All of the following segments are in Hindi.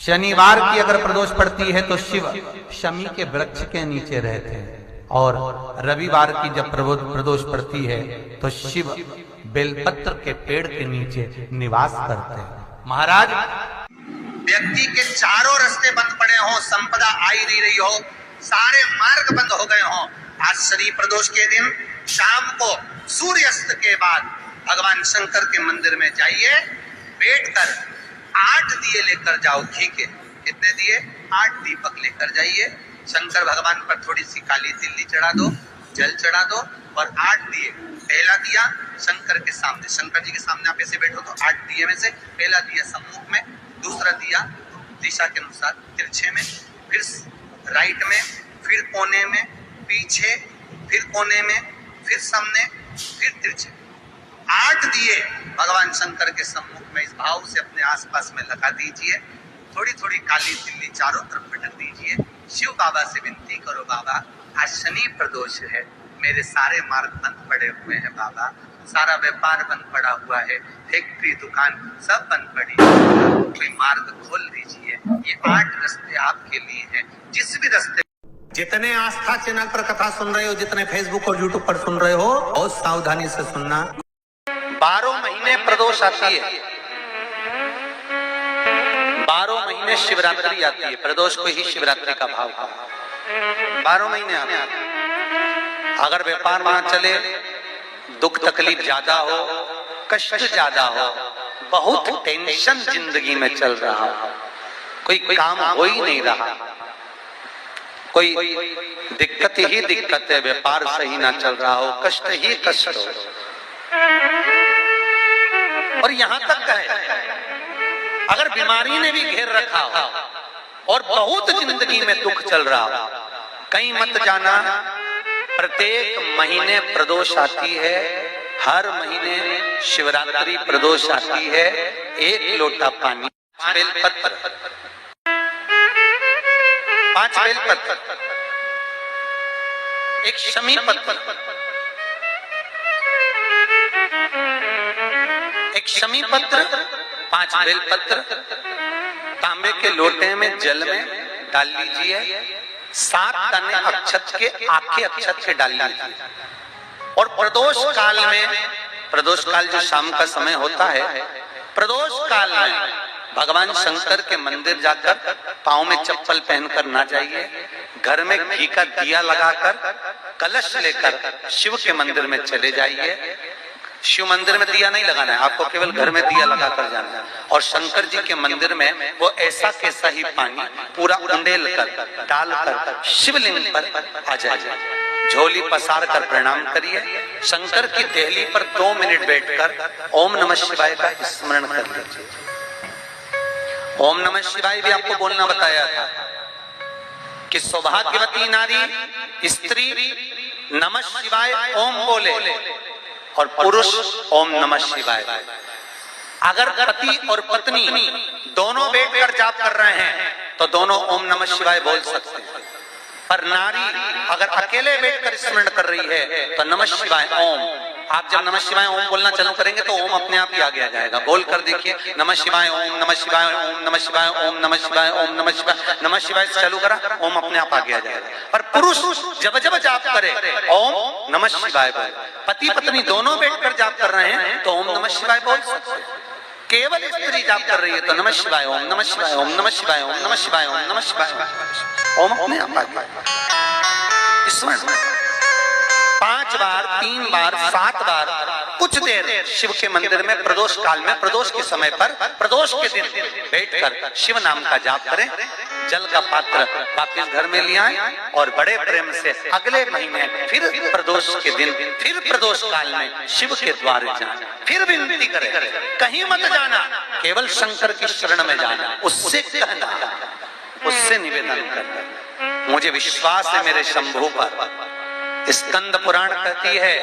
शनिवार की अगर प्रदोष पड़ती है तो शिव शमी के वृक्ष के नीचे रहते हैं, और रविवार की जब प्रदोष पड़ती है तो शिव बेलपत्र के पेड़ के नीचे निवास करते हैं। महाराज, व्यक्ति के चारों रास्ते बंद पड़े हों, संपदा आई नहीं रही हो, सारे मार्ग बंद हो गए हों, आज शनि प्रदोष के दिन शाम को सूर्यास्त के बाद भगवान शंकर के मंदिर में जाइए, बैठकर 8 दिए लेकर जाओ। ठीक है, कितने दिए? 8 दीपक लेकर जाइए। शंकर भगवान पर थोड़ी सी काली तिल्ली चढ़ा दो, जल चढ़ा दो, और 8 दिए। पहला दिया शंकर के सामने, शंकर जी के सामने आप ऐसे बैठो तो 8 दिए में से पहला दिया सम्मुख में, दूसरा दिया दिशा के अनुसार तिरछे में, फिर राइट में, फिर कोने में, पीछे, फिर कोने में, फिर सामने, फिर तिरछे। 8 दिए भगवान शंकर के सम्मुख में इस भाव से अपने आसपास में लगा दीजिए। थोड़ी थोड़ी काली तिल्ली चारों तरफ पटक दीजिए। शिव बाबा से विनती करो, बाबा आज शनि प्रदोष है, मेरे सारे मार्ग बंद पड़े हुए हैं बाबा, सारा व्यापार बंद पड़ा हुआ है, फैक्ट्री दुकान सब बंद पड़ी है, कोई मार्ग खोल दीजिए। ये 8 रास्ते आपके लिए हैं। जिस भी रास्ते, जितने आस्था चैनल पर कथा सुन रहे हो, जितने फेसबुक और यूट्यूब पर सुन रहे हो, बहुत सावधानी से सुनना। 12 महीने प्रदोष आती है, 12 महीने शिवरात्रि आती है, प्रदोष को ही शिवरात्रि का भाव कहा। 12 महीने आते हैं। अगर व्यापार ना चले, दुख तकलीफ ज्यादा हो, कष्ट ज्यादा हो, बहुत टेंशन जिंदगी में चल रहा हो, कोई काम हो ही नहीं रहा, कोई दिक्कत ही दिक्कत है, व्यापार सही ना चल रहा हो, कष्ट ही कष्ट हो, और यहां तक है अगर बीमारी ने भी घेर रखा हो और बहुत जिंदगी में दुख चल रहा हो, कहीं मत जाना। प्रत्येक महीने प्रदोष आती है, हर महीने शिवरात्रि प्रदोष आती है। 1 लोटा पानी, 5 बेलपत्र, 5 बेलपत्र, 1 शमी पत्र, 1 शमी पत्र, 5 बेलपत्र तांबे के लोटे में जल में डाल लीजिए। 7 दाने अक्षत के, आखे अक्षत के डाल लीजिए। और प्रदोष काल में, प्रदोष काल जो शाम का समय होता है, प्रदोष काल में भगवान शंकर के मंदिर जाकर पांव में चप्पल पहनकर ना जाइए, घर में घी का दिया लगाकर कलश लेकर शिव के मंदिर में चले जाइए। शिव मंदिर में दिया नहीं लगाना है आपको, केवल घर में दिया लगाकर जाना है। और शंकर जी के मंदिर में वो ऐसा कैसा ही पानी पूरा उंडेल कर डालकर शिवलिंग पर आ जाइए। झोली पसार कर प्रणाम करिए। शंकर की देहली पर 2 मिनट बैठकर ओम नमः शिवाय का स्मरण कर लीजिए। ओम नमः शिवाय भी आपको बोलना बताया था कि सौभाग्यवती नारी स्त्री नमः शिवाय ओम बोले और पुरुष ओम नमः शिवाय। अगर पति और पत्नी दोनों बैठकर जाप कर रहे हैं तो दोनों ओम नमः शिवाय बोल सकते हैं, पर नारी अगर अकेले बैठकर स्मरण कर रही है तो नमः शिवाय ओम। आप जब नमः शिवाय ओम बोलना चालू करेंगे तो ओम अपने आप ही आगे आ जाएगा। बोल कर देखिए, नमः शिवाय ओम, नमः शिवाय ओम, नमः शिवाय ओम, नमः शिवाय ओम, नमः शिवाय, नमः शिवाय से चालू करा, ओम अपने आप आगे आ जाएगा। पर पुरुष जब जब जाप करे ओम नमः शिवाय बोले। पति पत्नी दोनों बैठकर जाप कर रहे हैं तो ओम नमः शिवाय बोल सकते हैं। केवल स्त्री जाप कर रही है तो नमः शिवाय ओम, नमः शिवाय ओम, नमः शिवाय ओम, नमः शिवाय ओम, नमः शिवाय ओम अपने आप आगे स्मरण 5 बार, 3 बार, 7 बार, कुछ देर शिव के मंदिर में प्रदोष काल में, प्रदोष के समय पर, प्रदोष के दिन बैठकर शिव नाम का जाप करें। जल का पात्र वापस घर में ले आए और बड़े प्रेम से अगले महीने फिर प्रदोष के दिन, फिर प्रदोष काल में शिव के द्वार जाएं, फिर विनती करें। कहीं मत जाना, केवल शंकर की शरण में जाना, उससे कहना, उससे निवेदन करना। मुझे विश्वास है मेरे शंभू पर। स्कंद पुराण कहती है,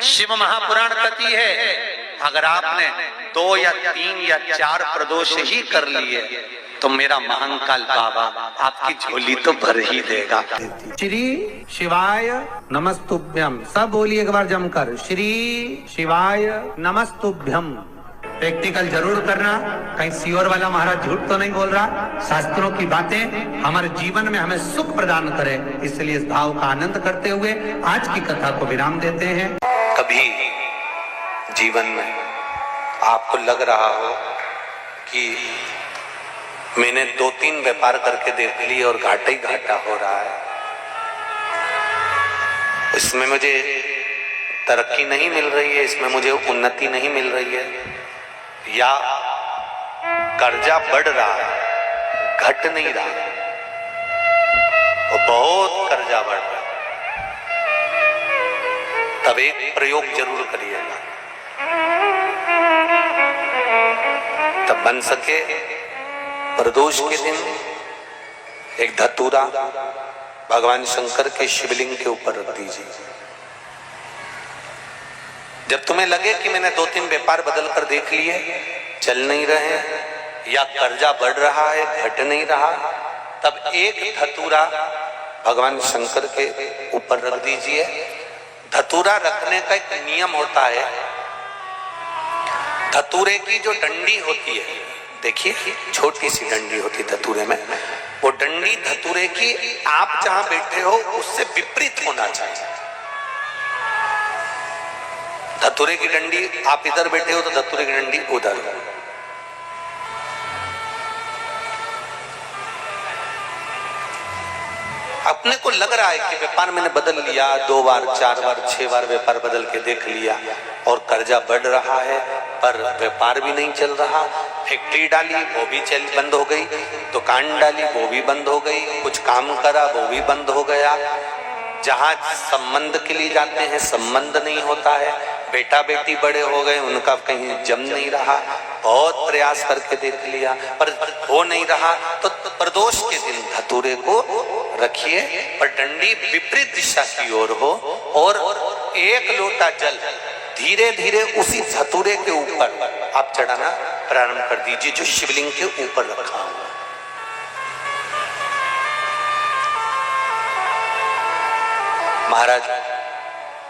शिव महापुराण कहती है, अगर आपने 2 या 3 या 4 प्रदोष ही कर लिए तो मेरा महाकाल बाबा आपकी झोली तो भर ही देगा। श्री शिवाय नमस्तुभ्यम, सब बोलिए एक बार जमकर, श्री शिवाय नमस्तुभ्यम। प्रैक्टिकल जरूर करना, कहीं सीओर वाला महाराज झूठ तो नहीं बोल रहा। शास्त्रों की बातें हमारे जीवन में हमें सुख प्रदान करे, इसलिए इस भाव का आनंद करते हुए आज की कथा को विराम देते हैं। कभी जीवन में आपको लग रहा हो कि मैंने 2-3 व्यापार करके देख लिए और घाटा ही घाटा हो रहा है, इसमें मुझे तरक्की नहीं मिल रही है, इसमें मुझे उन्नति नहीं मिल रही है, या कर्जा बढ़ रहा है घट नहीं रहा और बहुत कर्जा बढ़ रहा है, तब एक प्रयोग जरूर करिएगा। तब बन सके प्रदोष के दिन एक धतूरा भगवान शंकर के शिवलिंग के ऊपर रख दीजिए। जब तुम्हें लगे कि मैंने 2-3 व्यापार बदल कर देख लिए, चल नहीं रहे या कर्जा बढ़ रहा है घट नहीं रहा, तब एक धतूरा भगवान शंकर के ऊपर रख दीजिए। धतूरा रखने का एक नियम होता है। धतूरे की जो डंडी होती है, देखिए छोटी सी डंडी होती है धतूरे में, वो डंडी धतूरे की आप जहां बैठे हो उससे विपरीत होना चाहिए। धतूरे की डंडी आप इधर बैठे हो तो धतूरे की डंडी उधर हो। अपने को लग रहा है कि व्यापार मैंने बदल लिया, 2 बार 4 बार 6 बार व्यापार बदल के देख लिया और कर्जा बढ़ रहा है, पर व्यापार भी नहीं चल रहा। फैक्ट्री डाली वो भी बंद हो गई, दुकान डाली वो भी बंद हो गई, कुछ काम करा वो भी बंद हो गया, जहां संबंध के लिए जाते हैं संबंध नहीं होता है, बेटा बेटी बड़े हो गए उनका कहीं जम नहीं रहा, बहुत प्रयास करके देख लिया पर हो नहीं रहा। तो प्रदोष के दिन धतूरे को रखिए पर डंडी विपरीत दिशा की ओर हो और एक लोटा जल धीरे धीरे उसी धतूरे के ऊपर आप चढ़ाना प्रारंभ कर दीजिए जो शिवलिंग के ऊपर रखा हुआ। महाराज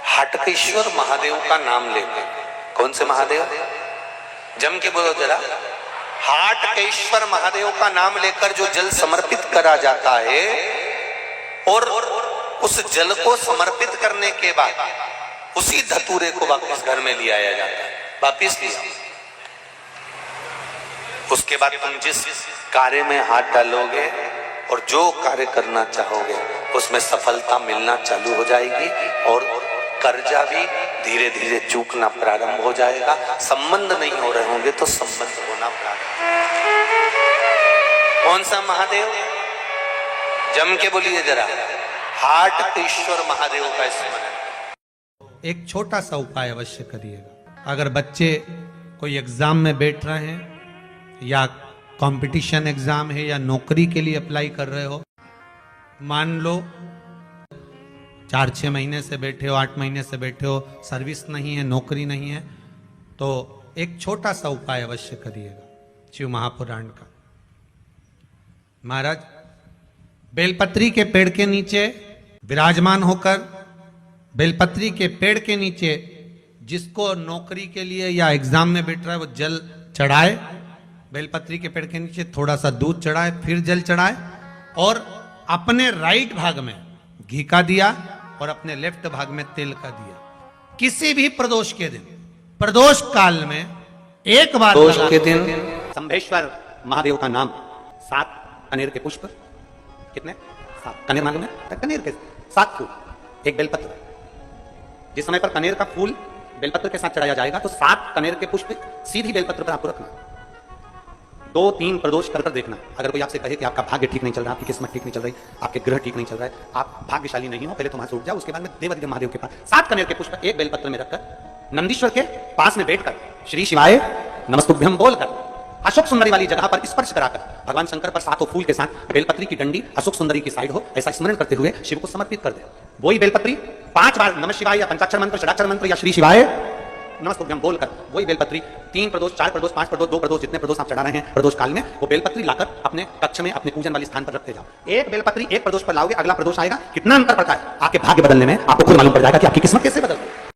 हाटकेश्वर महादेव का नाम लेकर, कौन से महादेव, जम के बोलो जरा, हाटकेश्वर महादेव का नाम लेकर जो जल समर्पित करा जाता है और उस जल को समर्पित करने के बाद उसी धतूरे को वापस घर में ले आया जाता है, वापिस लिया। उसके बाद तुम जिस कार्य में हाथ डालोगे और जो कार्य करना चाहोगे उसमें सफलता मिलना चालू हो जाएगी और कर्जा भी धीरे धीरे चूकना प्रारंभ हो जाएगा। संबंध नहीं हो रहे होंगे तो संबंध होना प्रारंभ। कौन सा महादेव, जम के बोलिए जरा, हाटकेश्वर महादेव का स्मरण। एक छोटा सा उपाय अवश्य करिएगा। अगर बच्चे कोई एग्जाम में बैठ रहे हैं या कंपटीशन एग्जाम है या नौकरी के लिए अप्लाई कर रहे हो, मान लो 4-6 महीने से बैठे हो, 8 महीने से बैठे हो, सर्विस नहीं है, नौकरी नहीं है, तो एक छोटा सा उपाय अवश्य करिएगा शिव महापुराण का। महाराज बेलपत्री के पेड़ के नीचे विराजमान होकर, बेलपत्री के पेड़ के नीचे जिसको नौकरी के लिए या एग्जाम में बैठ रहा है वो जल चढ़ाए, बेलपत्री के पेड़ के नीचे थोड़ा सा दूध चढ़ाए, फिर जल चढ़ाए और अपने राइट भाग में घी का दिया और अपने लेफ्ट भाग में तेल का दिया। किसी भी प्रदोष के दिन, प्रदोष काल में एक बार प्रदोष के दिन शंभेश्वर महादेव का नाम, 7 कनेर के पुष्प, कितने 7 कनेर मालूम है, कनेर के 7 फूल, एक बेलपत्र। जिस समय पर कनेर का फूल बेलपत्र के साथ चढ़ाया जाएगा तो 7 कनेर के पुष्प सीधी बेलपत्र पर आपको रखना। 2-3 प्रदोष कर देखना। अगर कोई आपसे कहे कि आपका भाग्य ठीक नहीं चल रहा, आपकी किस्मत ठीक नहीं चल रही, आपके ग्रह ठीक नहीं चल रहा है, आप भाग्यशाली नहीं हो, पहले तो वहां से उठ जाओ। उसके बाद में देवादिदेव महादेव के पास 7 कनेर के पुष्प एक बेलपत्र में रखकर नंदीश्वर के पास में बैठकर श्री शिवाय नमस्तुभ्यम बोलकर अशोक सुंदरी वाली जगह पर स्पर्श कराकर भगवान शंकर पर 7 फूल के साथ बेलपत्री की डंडी अशोक सुंदरी की साइड हो ऐसा स्मरण करते हुए शिव को समर्पित कर दे। वही बेलपत्री 5 बार नमः शिवाय या पंचाक्षर मंत्र, षडाक्षर मंत्र या श्री शिवाय नमस्तुभ्यम बोलकर वही बेलपत्री 3 प्रदोष, 4 प्रदोष, 5 प्रदोष, 2 प्रदोष, जितने प्रदोष आप चढ़ा रहे हैं प्रदोष काल में, वो बेलपत्री लाकर अपने कक्ष में अपने पूजन वाले स्थान पर रखते जाओ। एक बेलपत्री एक प्रदोष पर लाओगे, अगला प्रदोष आएगा, कितना अंतर पड़ता है आपके भाग्य बदलने में, आपको खुद मालूम पड़ जाएगा कि आपकी किस्मत कैसे बदल गई।